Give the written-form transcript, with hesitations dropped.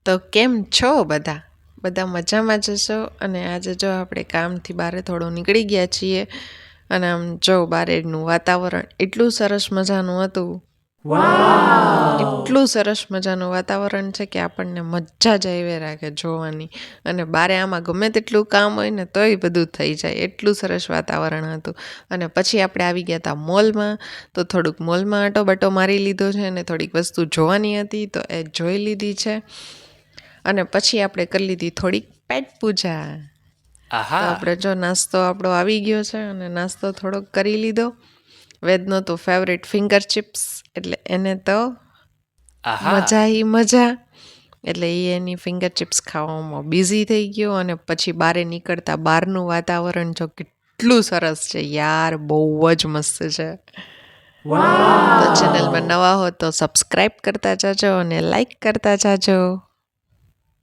તો કેમ છો બધા? બધા મજામાં જ હશો. અને આજે જો આપણે કામથી બહાર થોડું નીકળી ગયા છીએ અને આમ જો બહારનું વાતાવરણ એટલું સરસ મજાનું હતું. એટલું સરસ મજાનું વાતાવરણ છે કે આપણને મજા જ આવી રાખે જોવાની. અને બારે આમાં ગમે તેટલું કામ હોય ને તોય બધું થઈ જાય, એટલું સરસ વાતાવરણ હતું. અને પછી આપણે આવી ગયા હતા મોલમાં, તો થોડુંક મોલમાં આંટો બાટો મારી લીધો છે અને થોડીક વસ્તુ જોવાની હતી તો એ જોઈ લીધી છે. અને પછી આપણે કરી લીધી થોડીક પેટ પૂજા. તો આપણે જો નાસ્તો આપણો આવી ગયો છે અને નાસ્તો થોડોક કરી લીધો. વેદનો તો ફેવરેટ ફિંગર ચિપ્સ, એટલે એને તો મજા. એટલે એ એની ફિંગર ચિપ્સ ખાવામાં બિઝી થઈ ગયો. અને પછી બારે નીકળતા બહારનું વાતાવરણ જો કેટલું સરસ છે યાર, બહુ જ મસ્ત છે. તો ચેનલમાં નવા હો તો સબસ્ક્રાઈબ કરતા જાજો અને લાઈક કરતા જાજો.